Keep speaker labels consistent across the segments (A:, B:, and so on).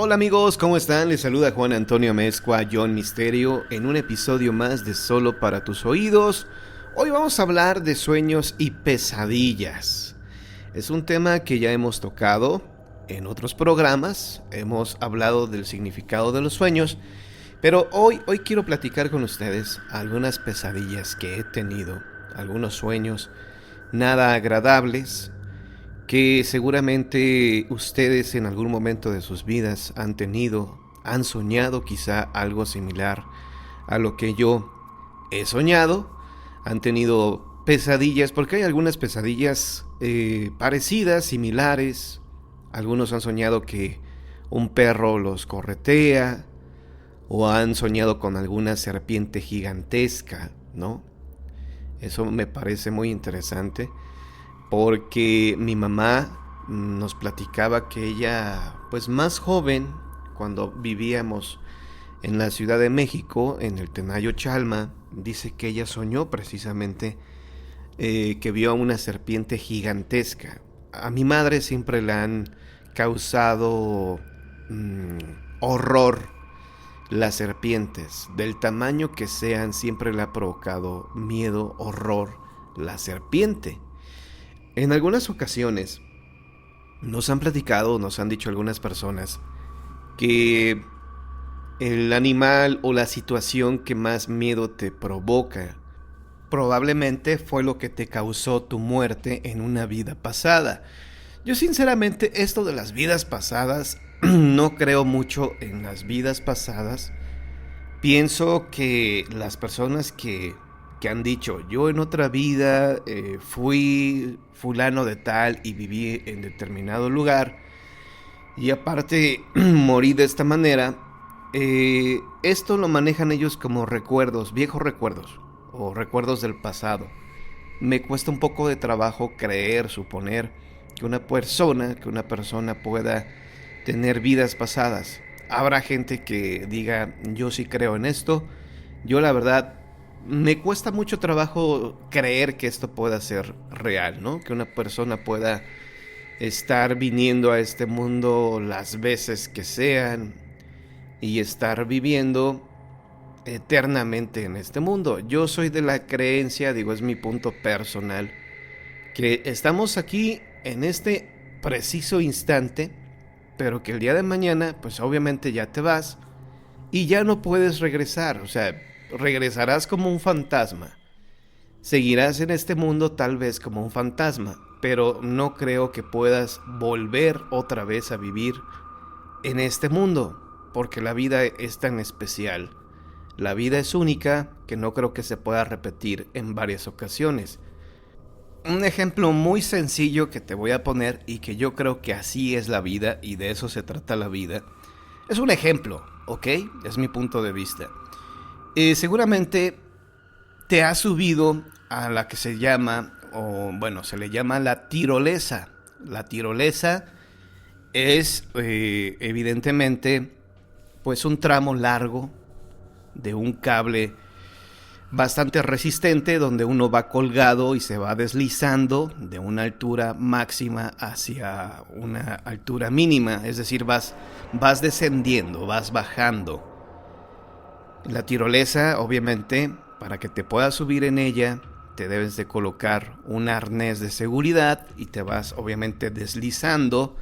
A: Hola amigos, ¿cómo están? Les saluda Juan Antonio Mezcua, John Misterio, en un episodio más de Solo para tus oídos. Hoy vamos a hablar de sueños y pesadillas. Es un tema que ya hemos tocado en otros programas, hemos hablado del significado de los sueños, pero hoy quiero platicar con ustedes algunas pesadillas que he tenido, algunos sueños nada agradables, que seguramente ustedes en algún momento de sus vidas han soñado quizá algo similar a lo que yo he soñado, han tenido pesadillas, porque hay algunas pesadillas parecidas, similares. Algunos han soñado que un perro los corretea, o han soñado con alguna serpiente gigantesca, ¿no? Eso me parece muy interesante, porque mi mamá nos platicaba que ella, pues más joven, cuando vivíamos en la Ciudad de México, en el Tenayo Chalma, dice que ella soñó precisamente que vio a una serpiente gigantesca. A mi madre siempre le han causado horror las serpientes, del tamaño que sean, siempre le ha provocado miedo, horror la serpiente. En algunas ocasiones nos han platicado, nos han dicho algunas personas que el animal o la situación que más miedo te provoca probablemente fue lo que te causó tu muerte en una vida pasada. Yo sinceramente esto de las vidas pasadas no creo mucho en las vidas pasadas. Pienso que las personas que han dicho, yo en otra vida fui fulano de tal y viví en determinado lugar, y aparte morí de esta manera, esto lo manejan ellos como recuerdos, viejos recuerdos o recuerdos del pasado. Me cuesta un poco de trabajo creer, suponer que una persona pueda tener vidas pasadas. Habrá gente que diga, yo sí creo en esto. Yo la verdad me cuesta mucho trabajo creer que esto pueda ser real, ¿no? Que una persona pueda estar viniendo a este mundo las veces que sean y estar viviendo eternamente en este mundo. Yo soy de la creencia, digo, es mi punto personal, que estamos aquí en este preciso instante, pero que el día de mañana, pues obviamente ya te vas y ya no puedes regresar. O sea, regresarás como un fantasma. Seguirás en este mundo tal vez como un fantasma, pero no creo que puedas volver otra vez a vivir en este mundo, porque la vida es tan especial. La vida es única, que no creo que se pueda repetir en varias ocasiones. Un ejemplo muy sencillo que te voy a poner, y que yo creo que así es la vida y de eso se trata la vida, es un ejemplo, ¿ok? Es mi punto de vista. Seguramente te has subido a la que se llama, o bueno, se le llama la tirolesa. La tirolesa es evidentemente pues un tramo largo de un cable bastante resistente, donde uno va colgado y se va deslizando de una altura máxima hacia una altura mínima, es decir, vas descendiendo, vas bajando. La tirolesa, obviamente, para que te puedas subir en ella, te debes de colocar un arnés de seguridad y te vas obviamente deslizando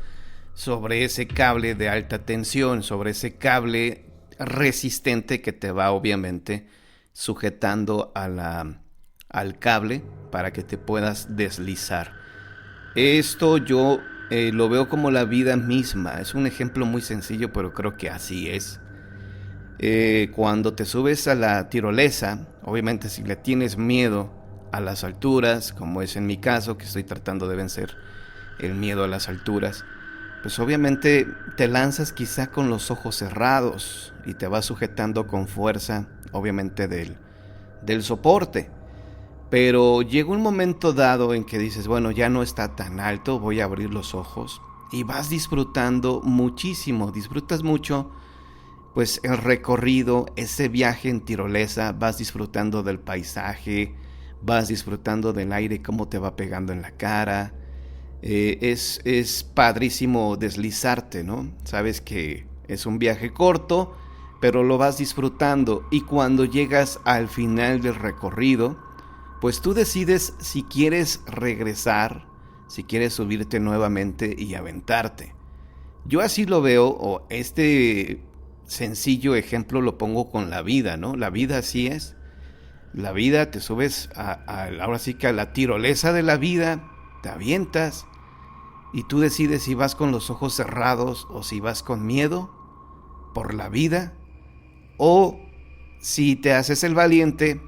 A: sobre ese cable de alta tensión, sobre ese cable resistente que te va obviamente sujetando al cable para que te puedas deslizar. Esto yo lo veo como la vida misma. Es un ejemplo muy sencillo, pero creo que así es. Cuando te subes a la tirolesa, obviamente si le tienes miedo a las alturas, como es en mi caso, que estoy tratando de vencer el miedo a las alturas, pues obviamente te lanzas quizá con los ojos cerrados y te vas sujetando con fuerza, obviamente del soporte. Pero llega un momento dado en que dices, bueno, ya no está tan alto, voy a abrir los ojos, y vas disfrutando muchísimo, disfrutas mucho pues el recorrido, ese viaje en tirolesa, vas disfrutando del paisaje, vas disfrutando del aire, cómo te va pegando en la cara. Es padrísimo deslizarte, ¿no? Sabes que es un viaje corto, pero lo vas disfrutando, y cuando llegas al final del recorrido, pues tú decides si quieres regresar, si quieres subirte nuevamente y aventarte. Yo así lo veo, o este sencillo ejemplo lo pongo con la vida, ¿no? La vida así es. La vida, te subes ahora sí que a la tirolesa de la vida, te avientas y tú decides si vas con los ojos cerrados o si vas con miedo por la vida, o si te haces el valiente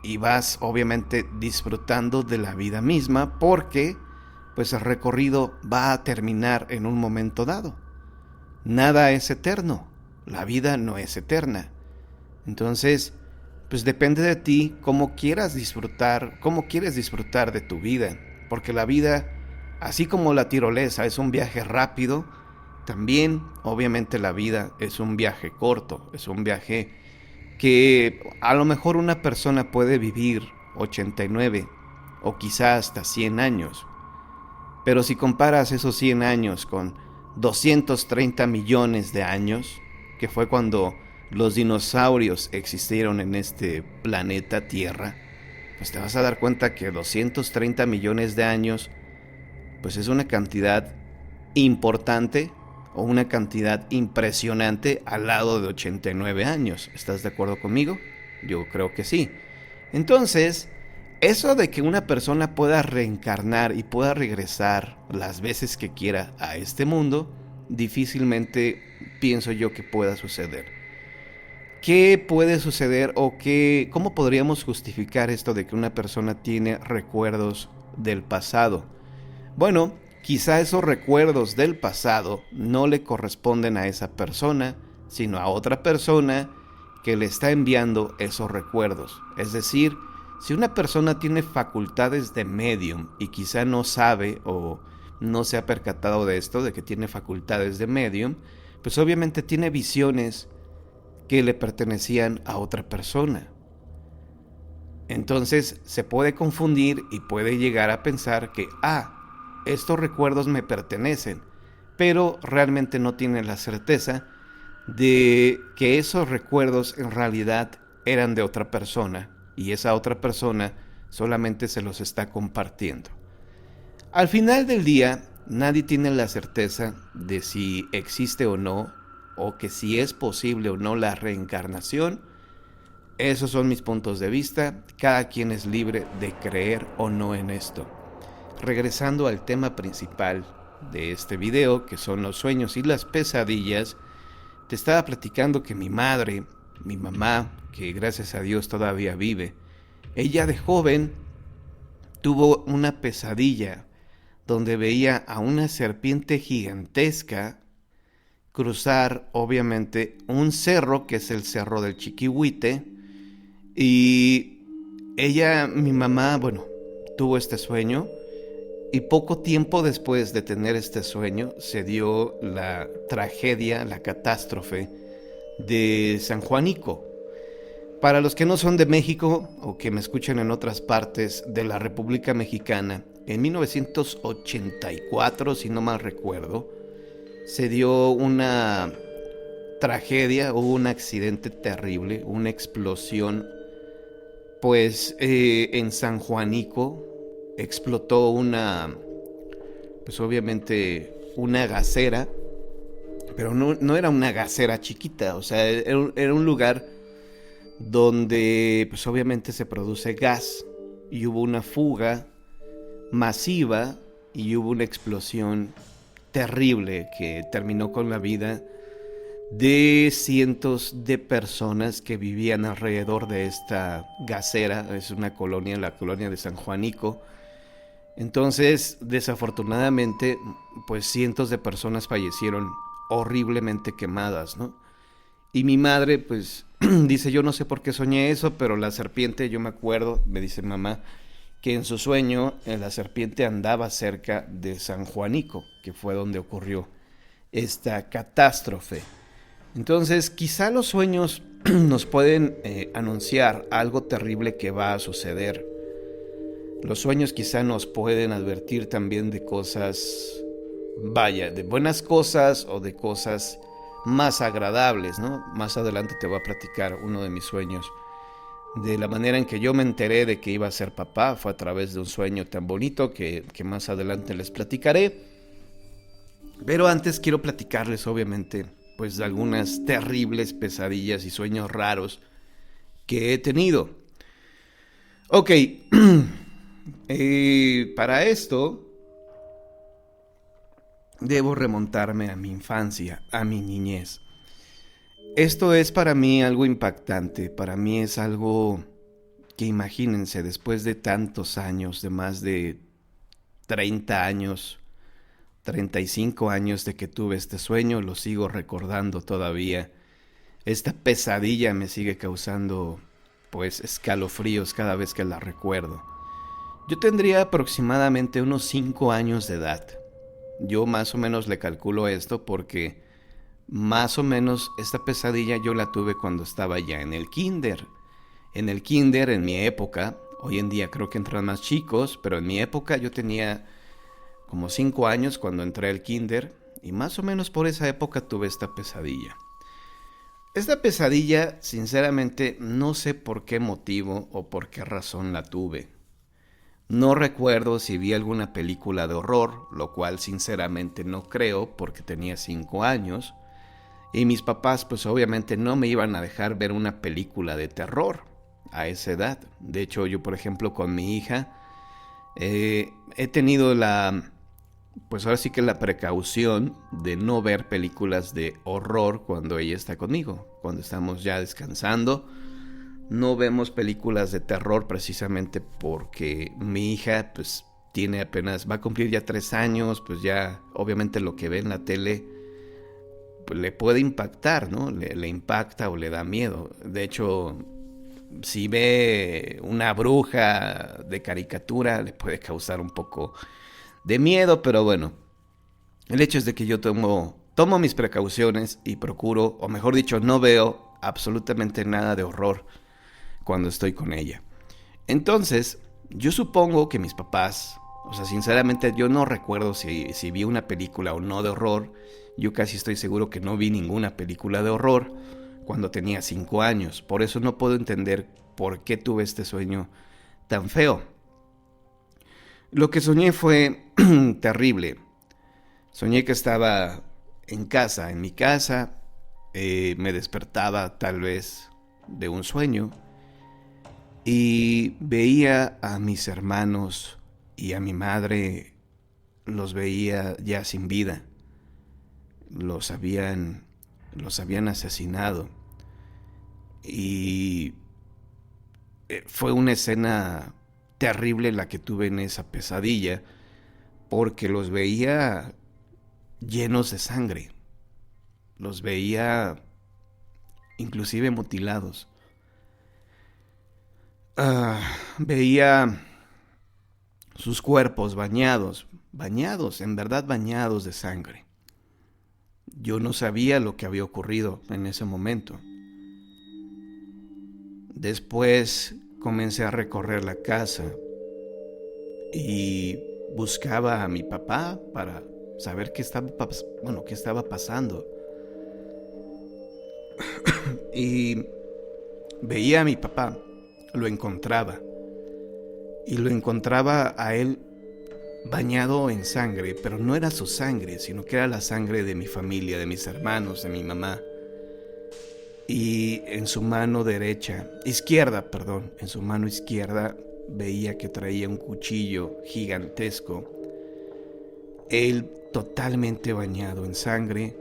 A: y vas obviamente disfrutando de la vida misma, porque pues el recorrido va a terminar en un momento dado. Nada es eterno, la vida no es eterna. Entonces, pues depende de ti cómo quieres disfrutar de tu vida, porque la vida, así como la tirolesa es un viaje rápido, también obviamente la vida es un viaje corto, es un viaje que a lo mejor una persona puede vivir 89 o quizá hasta 100 años, pero si comparas esos 100 años con 230 millones de años, que fue cuando los dinosaurios existieron en este planeta Tierra, pues te vas a dar cuenta que 230 millones de años pues es una cantidad importante o una cantidad impresionante al lado de 89 años. ¿Estás de acuerdo conmigo? Yo creo que sí. Entonces, eso de que una persona pueda reencarnar y pueda regresar las veces que quiera a este mundo, difícilmente pienso yo que pueda suceder. ¿Qué puede suceder o cómo podríamos justificar esto de que una persona tiene recuerdos del pasado? Bueno, quizá esos recuerdos del pasado no le corresponden a esa persona, sino a otra persona que le está enviando esos recuerdos. Es decir, si una persona tiene facultades de medium y quizá no sabe o no se ha percatado de esto, de que tiene facultades de medium, pues obviamente tiene visiones que le pertenecían a otra persona. Entonces se puede confundir y puede llegar a pensar que, estos recuerdos me pertenecen, pero realmente no tiene la certeza de que esos recuerdos en realidad eran de otra persona y esa otra persona solamente se los está compartiendo. Al final del día, nadie tiene la certeza de si existe o no, o que si es posible o no la reencarnación. Esos son mis puntos de vista, cada quien es libre de creer o no en esto. Regresando al tema principal de este video, que son los sueños y las pesadillas, te estaba platicando que mi madre, mi mamá, que gracias a Dios todavía vive, ella de joven tuvo una pesadilla donde veía a una serpiente gigantesca cruzar obviamente un cerro, que es el Cerro del Chiquihuite, y mi mamá, tuvo este sueño. Y poco tiempo después de tener este sueño se dio la tragedia, la catástrofe de San Juanico. Para los que no son de México o que me escuchan en otras partes de la República Mexicana, en 1984, si no mal recuerdo, se dio una tragedia, hubo un accidente terrible, una explosión, pues en San Juanico. Explotó obviamente una gasera, pero no era una gasera chiquita, o sea, era un lugar donde pues obviamente se produce gas, y hubo una fuga masiva y hubo una explosión terrible que terminó con la vida de cientos de personas que vivían alrededor de esta gasera. Es una colonia, la colonia de San Juanico. Entonces, desafortunadamente, pues cientos de personas fallecieron horriblemente quemadas, ¿no? Y mi madre, pues, dice, yo no sé por qué soñé eso, pero la serpiente, yo me acuerdo, me dice mamá, que en su sueño la serpiente andaba cerca de San Juanico, que fue donde ocurrió esta catástrofe. Entonces, quizá los sueños nos pueden anunciar algo terrible que va a suceder. Los sueños quizá nos pueden advertir también de cosas, de buenas cosas o de cosas más agradables, ¿no? Más adelante te voy a platicar uno de mis sueños. De la manera en que yo me enteré de que iba a ser papá fue a través de un sueño tan bonito que más adelante les platicaré. Pero antes quiero platicarles, obviamente, pues de algunas terribles pesadillas y sueños raros que he tenido. Ok, para esto debo remontarme a mi infancia, a mi niñez. Esto es para mí algo impactante, para mí es algo que imagínense, después de tantos años, de más de 30 años, 35 años de que tuve este sueño, lo sigo recordando todavía. Esta pesadilla me sigue causando, pues, escalofríos cada vez que la recuerdo. Yo tendría aproximadamente unos 5 años de edad. Yo más o menos le calculo esto porque más o menos esta pesadilla yo la tuve cuando estaba ya en el kinder. En el kinder, en mi época, hoy en día creo que entran más chicos, pero en mi época yo tenía como 5 años cuando entré al kinder y más o menos por esa época tuve esta pesadilla. Esta pesadilla, sinceramente, no sé por qué motivo o por qué razón la tuve. No recuerdo si vi alguna película de horror, lo cual sinceramente no creo porque tenía 5 años. Y mis papás pues obviamente no me iban a dejar ver una película de terror a esa edad. De hecho yo por ejemplo con mi hija he tenido pues ahora sí que la precaución de no ver películas de horror cuando ella está conmigo. Cuando estamos ya descansando, no vemos películas de terror precisamente porque mi hija pues tiene apenas, va a cumplir ya 3 años, pues ya obviamente lo que ve en la tele pues, le puede impactar, ¿no? Le impacta o le da miedo. De hecho, si ve una bruja de caricatura, le puede causar un poco de miedo, pero bueno, el hecho es de que yo tomo mis precauciones y procuro, o mejor dicho, no veo absolutamente nada de horror cuando estoy con ella. Entonces, yo supongo que mis papás, o sea, sinceramente yo no recuerdo si vi una película o no de horror. Yo casi estoy seguro que no vi ninguna película de horror cuando tenía 5 años. Por eso no puedo entender por qué tuve este sueño tan feo. Lo que soñé fue terrible. Soñé que estaba en casa, en mi casa. Me despertaba tal vez de un sueño y veía a mis hermanos y a mi madre, los veía ya sin vida. Los habían asesinado y fue una escena terrible la que tuve en esa pesadilla porque los veía llenos de sangre, los veía inclusive mutilados. Veía sus cuerpos bañados, en verdad bañados de sangre. Yo no sabía lo que había ocurrido en ese momento. Después comencé a recorrer la casa y buscaba a mi papá para saber qué estaba pasando. Y veía a mi papá, lo encontraba a él bañado en sangre, pero no era su sangre, sino que era la sangre de mi familia, de mis hermanos, de mi mamá. Y en su mano izquierda, veía que traía un cuchillo gigantesco. Él totalmente bañado en sangre,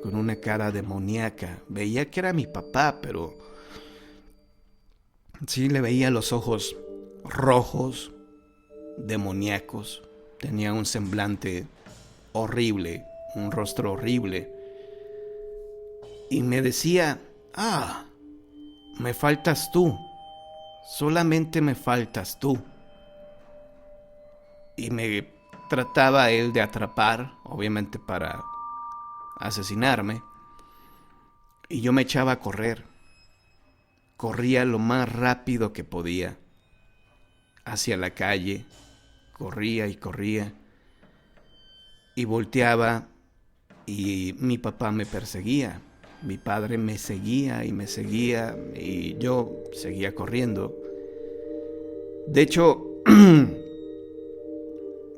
A: con una cara demoníaca. Veía que era mi papá, pero sí le veía los ojos rojos, demoníacos. Tenía un semblante horrible, un rostro horrible. Y me decía, me faltas tú, solamente me faltas tú. Y me trataba él de atrapar, obviamente para asesinarme. Y yo me echaba a correr. Corría lo más rápido que podía hacia la calle. Corría y volteaba y mi papá me perseguía. Mi padre me seguía y yo seguía corriendo. De hecho,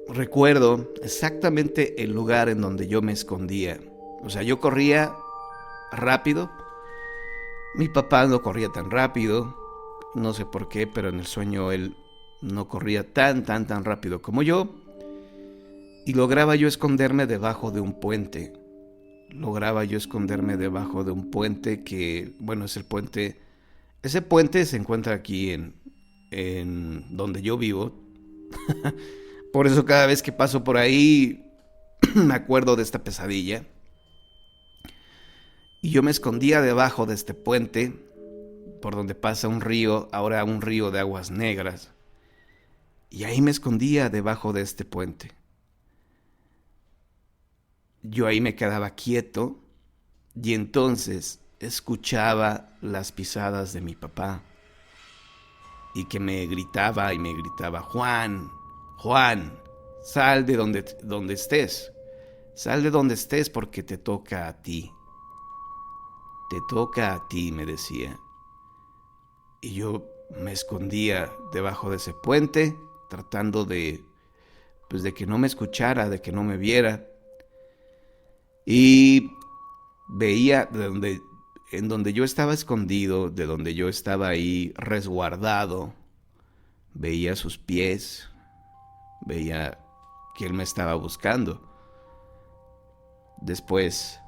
A: recuerdo exactamente el lugar en donde yo me escondía. O sea, yo corría rápido. Mi papá no corría tan rápido. No sé por qué, pero en el sueño él no corría tan rápido como yo. Y lograba yo esconderme debajo de un puente. Que, bueno, es el puente. Ese puente se encuentra aquí en donde yo vivo. Por eso cada vez que paso por ahí me acuerdo de esta pesadilla. Y yo me escondía debajo de este puente por donde pasa un río, ahora un río de aguas negras. Y ahí me escondía debajo de este puente. Yo ahí me quedaba quieto y entonces escuchaba las pisadas de mi papá y que me gritaba Juan, Juan, sal de donde estés, sal de donde estés porque te toca a ti, me decía. Y yo me escondía debajo de ese puente tratando de que no me escuchara, de que no me viera. Y veía en donde yo estaba escondido, de donde yo estaba ahí resguardado, veía sus pies, veía que él me estaba buscando. Después,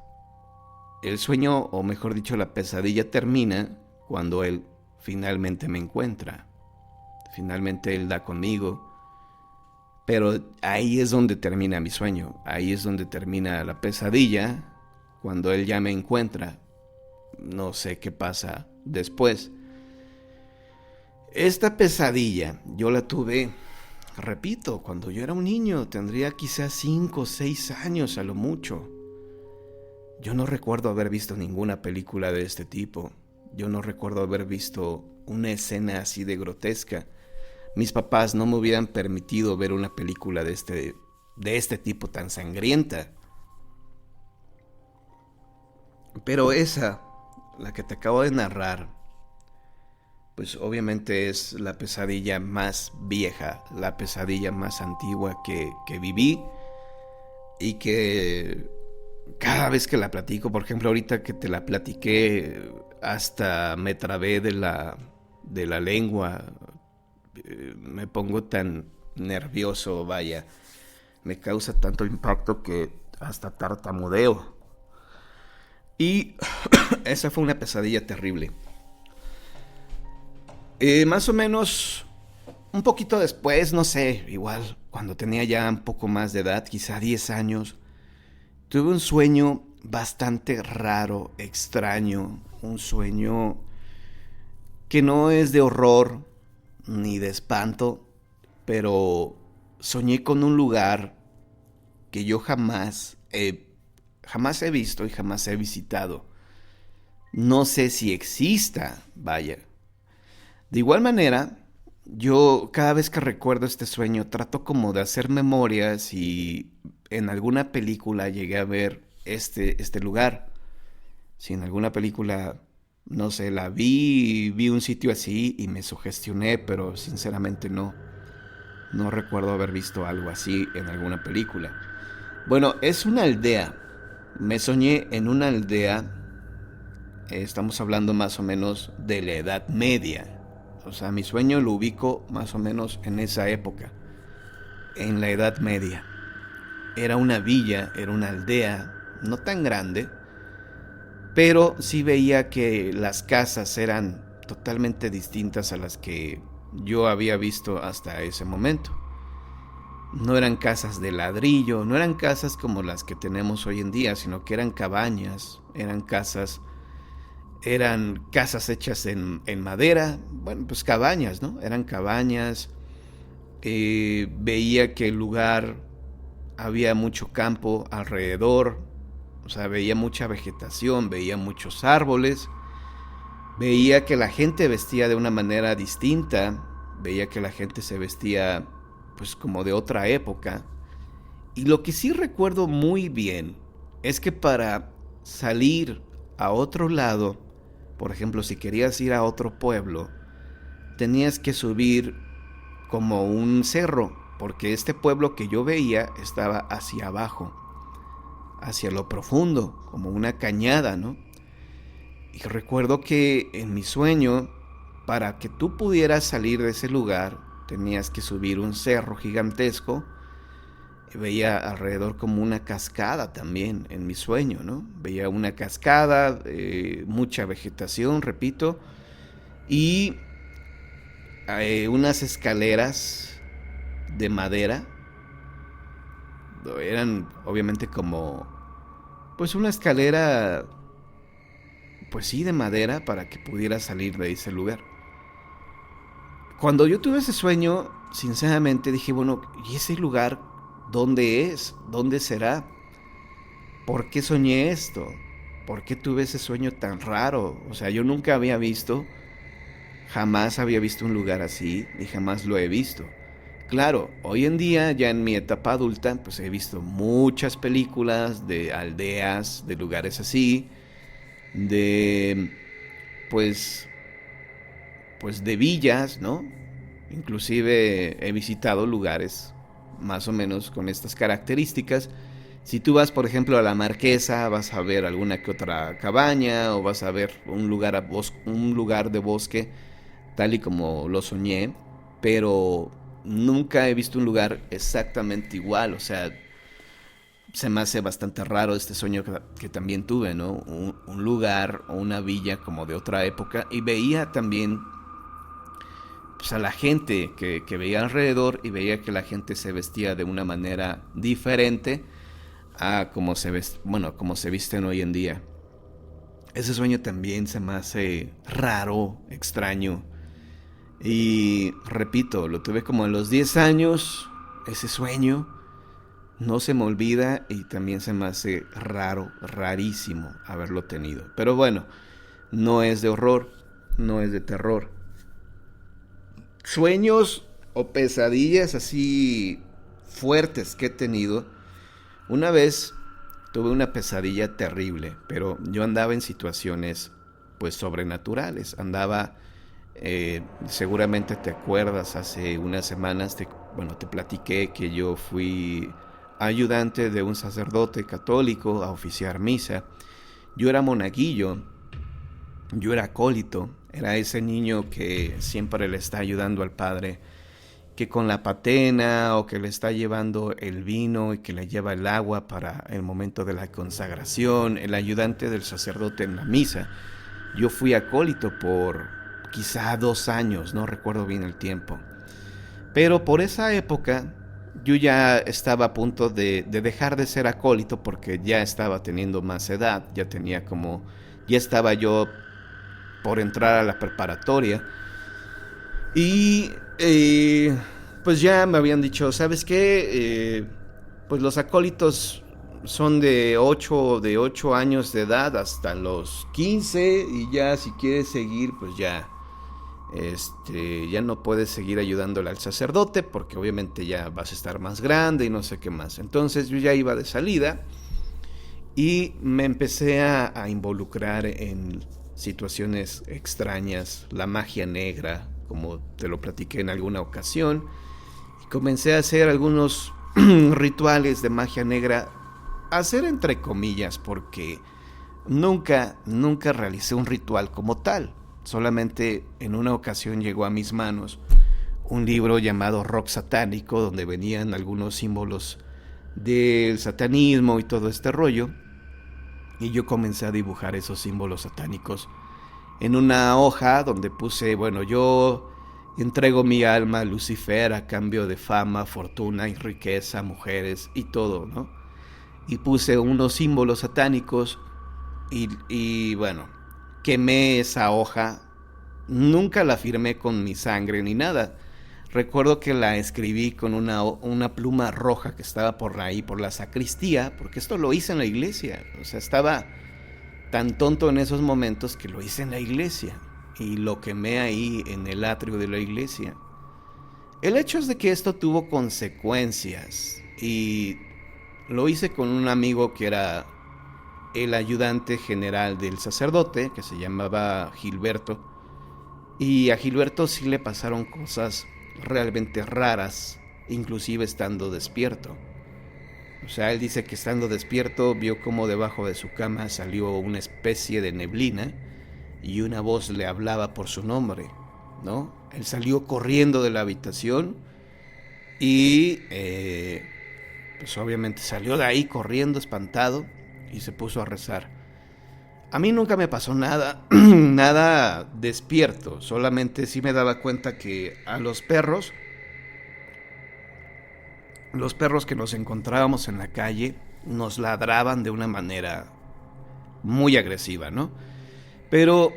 A: el sueño, o mejor dicho, la pesadilla termina cuando él finalmente me encuentra. Finalmente él da conmigo. Pero ahí es donde termina mi sueño, ahí es donde termina la pesadilla, cuando él ya me encuentra. No sé qué pasa después. Esta pesadilla yo la tuve, repito, cuando yo era un niño, tendría quizás 5 o 6 años a lo mucho. Yo no recuerdo haber visto ninguna película de este tipo. Yo no recuerdo haber visto una escena así de grotesca. Mis papás no me hubieran permitido ver una película de este tipo tan sangrienta. Pero esa, la que te acabo de narrar, pues obviamente es la pesadilla más vieja, la pesadilla más antigua que viví y que cada vez que la platico, por ejemplo, ahorita que te la platiqué, hasta me trabé de la lengua. Me pongo tan nervioso, vaya, me causa tanto impacto que hasta tartamudeo. Y esa fue una pesadilla terrible. Más o menos un poquito después, no sé, igual cuando tenía ya un poco más de edad, quizá 10 años, tuve un sueño bastante raro, extraño, un sueño que no es de horror ni de espanto, pero soñé con un lugar que yo jamás he visto y jamás he visitado. No sé si exista, vaya. De igual manera, yo cada vez que recuerdo este sueño trato como de hacer memorias y en alguna película llegué a ver este lugar. Si en alguna película, no sé, la vi un sitio así y me sugestioné, pero sinceramente no recuerdo haber visto algo así en alguna película. Bueno, es una aldea. Me soñé en una aldea. Estamos hablando más o menos de la Edad Media. O sea, mi sueño lo ubico más o menos en esa época, en la Edad Media. Era una villa, era una aldea, no tan grande, pero sí veía que las casas eran totalmente distintas a las que yo había visto hasta ese momento. No eran casas de ladrillo, no eran casas como las que tenemos hoy en día, sino que eran cabañas, eran casas hechas en madera, bueno, pues cabañas, ¿no? Eran cabañas. Veía que el lugar había mucho campo alrededor, o sea, veía mucha vegetación, veía muchos árboles, veía que la gente vestía de una manera distinta, veía que la gente se vestía pues como de otra época. Y lo que sí recuerdo muy bien es que para salir a otro lado, por ejemplo, si querías ir a otro pueblo, tenías que subir como un cerro, porque este pueblo que yo veía estaba hacia abajo, hacia lo profundo, como una cañada, ¿no? Y recuerdo que en mi sueño, para que tú pudieras salir de ese lugar, tenías que subir un cerro gigantesco. Veía alrededor como una cascada también en mi sueño, ¿no? Veía una cascada, mucha vegetación, repito, y unas escaleras de madera. Eran obviamente como, pues una escalera, pues sí, de madera para que pudiera salir de ese lugar. Cuando yo tuve ese sueño, sinceramente dije, bueno, ¿y ese lugar dónde es? ¿Dónde será? ¿Por qué soñé esto? ¿Por qué tuve ese sueño tan raro? O sea, yo nunca había visto, jamás había visto un lugar así y jamás lo he visto. Claro, hoy en día, ya en mi etapa adulta, pues he visto muchas películas de aldeas, de lugares así, de, pues, pues de villas, ¿no? Inclusive he visitado lugares más o menos con estas características. Si tú vas, por ejemplo, a la Marquesa, vas a ver alguna que otra cabaña o vas a ver un lugar de bosque, tal y como lo soñé, pero nunca he visto un lugar exactamente igual. O sea, se me hace bastante raro este sueño que también tuve, ¿no? Un lugar o una villa como de otra época, y veía también, pues, a la gente que veía alrededor, y veía que la gente se vestía de una manera diferente a como se visten hoy en día. Ese sueño también se me hace raro, extraño. Y repito, lo tuve como a los 10 años, ese sueño. No se me olvida y también se me hace raro, rarísimo haberlo tenido. Pero bueno, no es de horror, no es de terror. Sueños o pesadillas así fuertes que he tenido. Una vez tuve una pesadilla terrible, pero yo andaba en situaciones pues sobrenaturales. Andaba, seguramente te acuerdas, hace unas semanas te platiqué que yo fui ayudante de un sacerdote católico a oficiar misa. Yo era monaguillo, yo era acólito, era ese niño que siempre le está ayudando al padre, que con la patena o que le está llevando el vino y que le lleva el agua para el momento de la consagración, el ayudante del sacerdote en la misa. Yo fui acólito por quizá 2 años, no recuerdo bien el tiempo. Pero por esa época yo ya estaba a punto de dejar de ser acólito porque ya estaba teniendo más edad, ya estaba yo por entrar a la preparatoria. Y pues ya me habían dicho, ¿sabes qué? Pues los acólitos son de 8 años de edad hasta los 15, y ya si quieres seguir, pues ya no puedes seguir ayudándole al sacerdote porque obviamente ya vas a estar más grande y no sé qué más. Entonces yo ya iba de salida y me empecé a involucrar en situaciones extrañas, la magia negra, como te lo platiqué en alguna ocasión, y comencé a hacer algunos rituales de magia negra, hacer entre comillas, porque nunca realicé un ritual como tal. Solamente en una ocasión llegó a mis manos un libro llamado Rock Satánico, donde venían algunos símbolos del satanismo y todo este rollo, y yo comencé a dibujar esos símbolos satánicos en una hoja donde puse, bueno, yo entrego mi alma a Lucifer a cambio de fama, fortuna y riqueza, mujeres y todo, ¿no? Y puse unos símbolos satánicos y bueno, quemé esa hoja. Nunca la firmé con mi sangre ni nada. Recuerdo que la escribí con una pluma roja que estaba por ahí, por la sacristía, porque esto lo hice en la iglesia. O sea, estaba tan tonto en esos momentos que lo hice en la iglesia y lo quemé ahí en el atrio de la iglesia. El hecho es de que esto tuvo consecuencias y lo hice con un amigo que era el ayudante general del sacerdote, que se llamaba Gilberto, y a Gilberto sí le pasaron cosas realmente raras, inclusive estando despierto. O sea, él dice que estando despierto vio como debajo de su cama salió una especie de neblina y una voz le hablaba por su nombre, ¿no? Él salió corriendo de la habitación y pues obviamente salió de ahí corriendo espantado y se puso a rezar. A mí nunca me pasó nada, nada despierto, solamente sí me daba cuenta que a los perros que nos encontrábamos en la calle nos ladraban de una manera muy agresiva, ¿no? Pero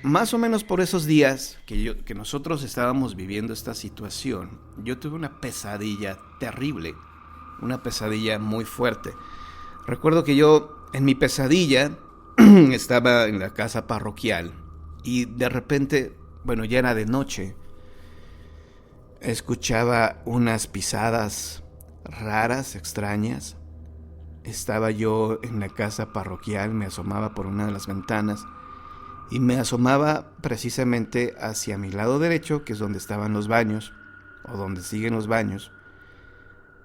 A: más o menos por esos días que nosotros estábamos viviendo esta situación, yo tuve una pesadilla terrible, una pesadilla muy fuerte. Recuerdo que yo en mi pesadilla estaba en la casa parroquial y de repente, bueno, ya era de noche, escuchaba unas pisadas raras, extrañas. Estaba yo en la casa parroquial, me asomaba por una de las ventanas y me asomaba precisamente hacia mi lado derecho, que es donde estaban los baños, o donde siguen los baños,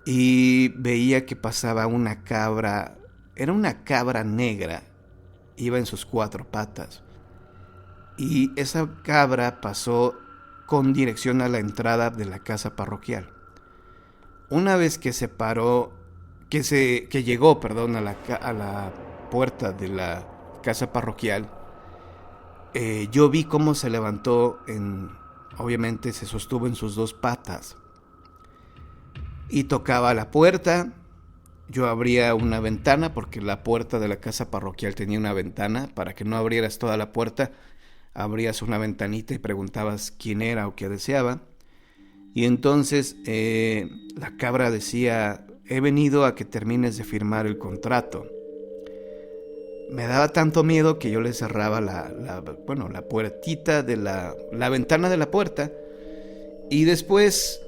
A: y veía que pasaba una cabra, era una cabra negra, iba en sus 4 patas, y esa cabra pasó con dirección a la entrada de la casa parroquial. Una vez que se paró, que llegó, perdón, a la puerta de la casa parroquial, yo vi cómo se levantó, obviamente se sostuvo en sus 2 patas y tocaba la puerta. Yo abría una ventana porque la puerta de la casa parroquial tenía una ventana. Para que no abrieras toda la puerta, abrías una ventanita y preguntabas quién era o qué deseaba. Y entonces la cabra decía: he venido a que termines de firmar el contrato. Me daba tanto miedo que yo le cerraba la puertita de la ventana de la puerta. Y después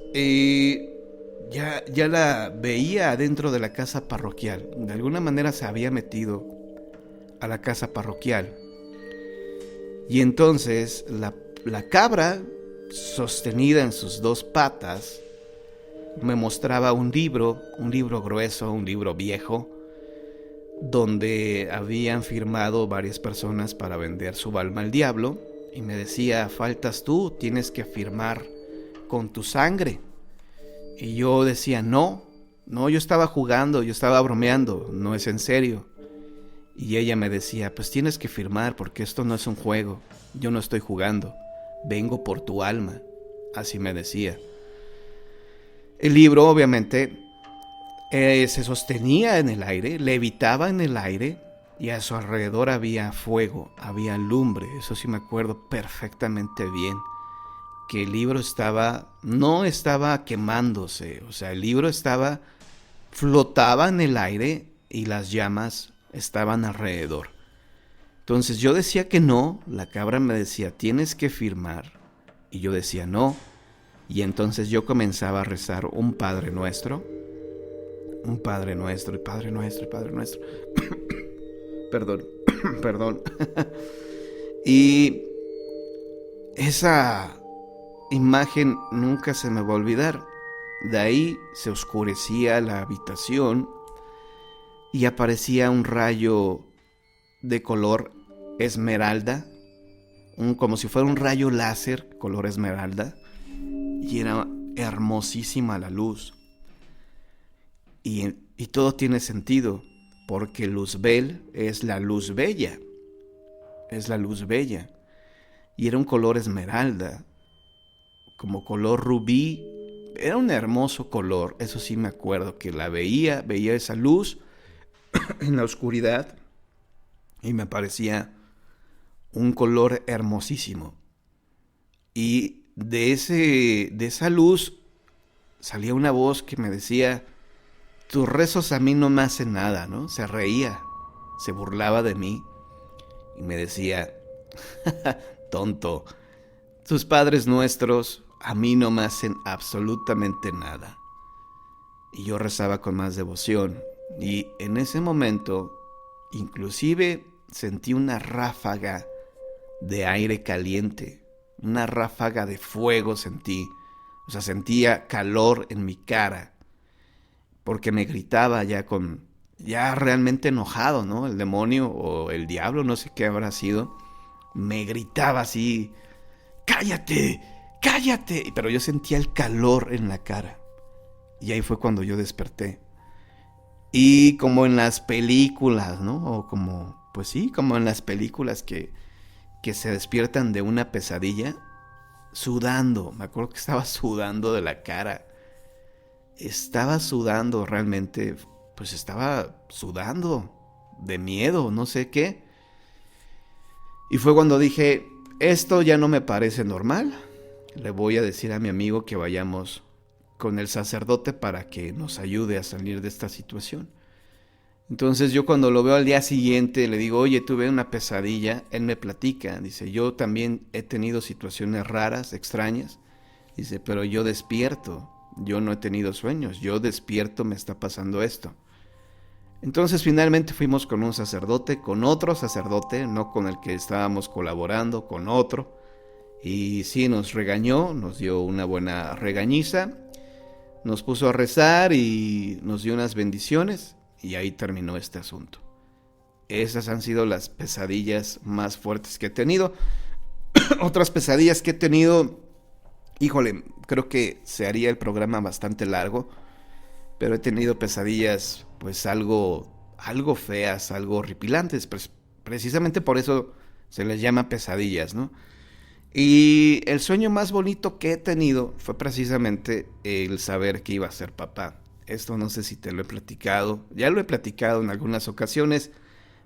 A: ya la veía adentro de la casa parroquial. De alguna manera se había metido a la casa parroquial. Y entonces la cabra, sostenida en sus 2 patas, me mostraba un libro grueso, un libro viejo, donde habían firmado varias personas para vender su alma al diablo, y me decía: faltas tú, tienes que firmar con tu sangre. Y yo decía: no, yo estaba jugando, yo estaba bromeando, no es en serio. Y ella me decía: pues tienes que firmar porque esto no es un juego, yo no estoy jugando, vengo por tu alma. Así me decía. El libro obviamente se sostenía en el aire, levitaba en el aire, y a su alrededor había fuego, había lumbre. Eso sí me acuerdo perfectamente bien, que el libro no estaba quemándose, o sea, el libro flotaba en el aire y las llamas estaban alrededor. Entonces yo decía que no, la cabra me decía: tienes que firmar, y yo decía no, y entonces yo comenzaba a rezar un Padre Nuestro, y Padre Nuestro, Padre Nuestro. Perdón. Y esa imagen nunca se me va a olvidar. De ahí se oscurecía la habitación y aparecía un rayo de color esmeralda, como si fuera un rayo láser color esmeralda, y era hermosísima la luz. Y todo tiene sentido, porque Luzbel es la luz bella, y era un color esmeralda, como color rubí. Era un hermoso color, eso sí me acuerdo, que la veía esa luz en la oscuridad, y me parecía un color hermosísimo. Y de esa luz salía una voz que me decía: tus rezos a mí no me hacen nada, ¿no? Se reía, se burlaba de mí y me decía: tonto, tus padres nuestros a mí no me hacen absolutamente nada. Y yo rezaba con más devoción, y en ese momento Inclusive sentí una ráfaga de aire caliente, una ráfaga de fuego sentí. O sea, sentía calor en mi cara, porque me gritaba ya realmente enojado, ¿no? El demonio o el diablo, no sé qué habrá sido, me gritaba así, cállate, cállate. Pero yo sentía el calor en la cara. Y ahí fue cuando yo desperté. Y como en las películas, ¿no? O como, pues sí, como en las películas que se despiertan de una pesadilla, sudando. Me acuerdo que estaba sudando de la cara. Estaba sudando realmente, pues estaba sudando de miedo, no sé qué. Y fue cuando dije, esto ya no me parece normal. Le voy a decir a mi amigo que vayamos con el sacerdote para que nos ayude a salir de esta situación. Entonces yo cuando lo veo al día siguiente le digo, oye, tuve una pesadilla. Él me platica, dice, yo también he tenido situaciones raras, extrañas. Dice, pero yo despierto, yo no he tenido sueños, yo despierto, me está pasando esto. Entonces finalmente fuimos con un sacerdote, con otro sacerdote, no con el que estábamos colaborando, con otro. Y sí, nos regañó, nos dio una buena regañiza, nos puso a rezar y nos dio unas bendiciones. Y ahí terminó este asunto. Esas han sido las pesadillas más fuertes que he tenido. Otras pesadillas que he tenido, híjole, creo que se haría el programa bastante largo, pero he tenido pesadillas pues algo feas, algo horripilantes, pues, precisamente por eso se les llama pesadillas, ¿no? Y el sueño más bonito que he tenido fue precisamente el saber que iba a ser papá. Esto no sé si te lo he platicado, ya lo he platicado en algunas ocasiones,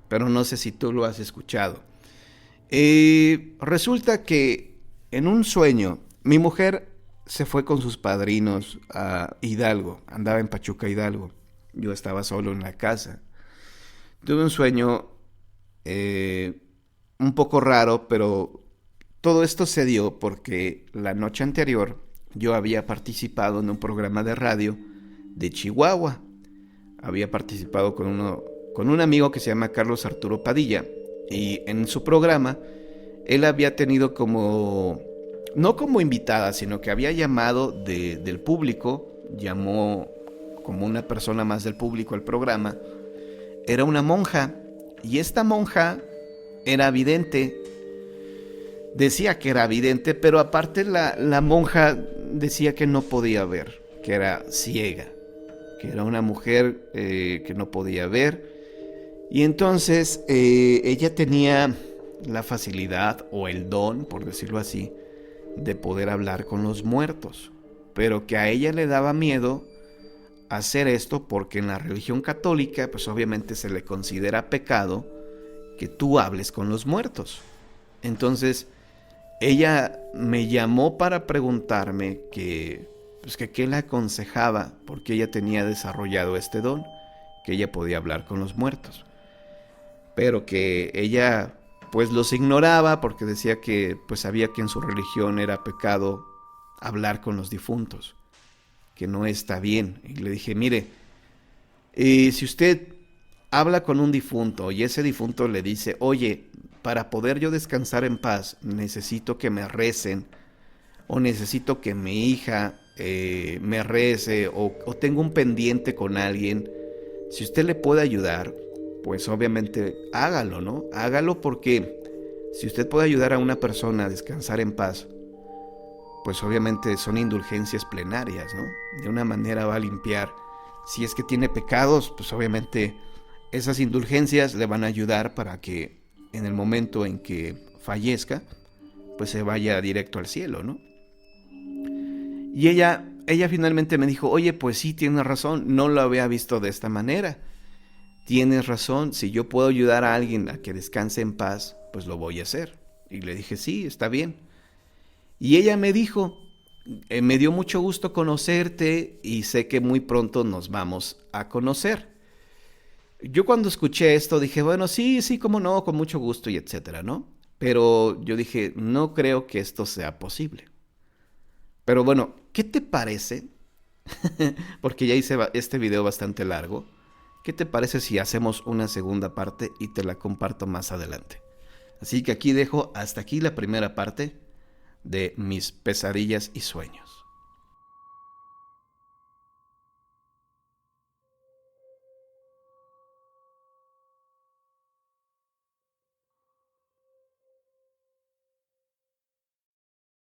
A: pero no sé si tú lo has escuchado. Resulta que en un sueño, mi mujer se fue con sus padrinos a Hidalgo, andaba en Pachuca, Hidalgo. Yo estaba solo en la casa. Tuve un sueño un poco raro, pero todo esto se dio porque la noche anterior yo había participado en un programa de radio de Chihuahua. Había participado con un amigo que se llama Carlos Arturo Padilla, y en su programa él había tenido no como invitada, sino que había llamado del público, llamó como una persona más del público al programa. Era una monja, y esta monja era vidente. Decía que era vidente, pero aparte la monja decía que no podía ver, que era ciega, que era una mujer que no podía ver. Y entonces ella tenía la facilidad o el don, por decirlo así, de poder hablar con los muertos, pero que a ella le daba miedo hacer esto porque en la religión católica pues obviamente se le considera pecado que tú hables con los muertos. Entonces ella me llamó para preguntarme que qué le aconsejaba, porque ella tenía desarrollado este don, que ella podía hablar con los muertos, pero que ella pues los ignoraba porque decía que pues sabía que en su religión era pecado hablar con los difuntos, que no está bien. Y le dije, mire, si usted habla con un difunto y ese difunto le dice, oye, para poder yo descansar en paz necesito que me recen, o necesito que mi hija me rece, o tengo un pendiente con alguien, si usted le puede ayudar, pues obviamente hágalo, ¿no? Hágalo, porque si usted puede ayudar a una persona a descansar en paz, pues obviamente son indulgencias plenarias, ¿no? De una manera va a limpiar. Si es que tiene pecados, pues obviamente esas indulgencias le van a ayudar para que en el momento en que fallezca, pues se vaya directo al cielo, ¿no? Y ella finalmente me dijo, oye, pues sí, tienes razón, no lo había visto de esta manera. Tienes razón, si yo puedo ayudar a alguien a que descanse en paz, pues lo voy a hacer. Y le dije, sí, está bien. Y ella me dijo, me dio mucho gusto conocerte y sé que muy pronto nos vamos a conocer. Yo cuando escuché esto dije, bueno, sí, cómo no, con mucho gusto y etcétera, ¿no? Pero yo dije, no creo que esto sea posible. Pero bueno, ¿qué te parece? Porque ya hice este video bastante largo. ¿Qué te parece si hacemos una segunda parte y te la comparto más adelante? Así que aquí dejo hasta aquí la primera parte de mis pesadillas y sueños.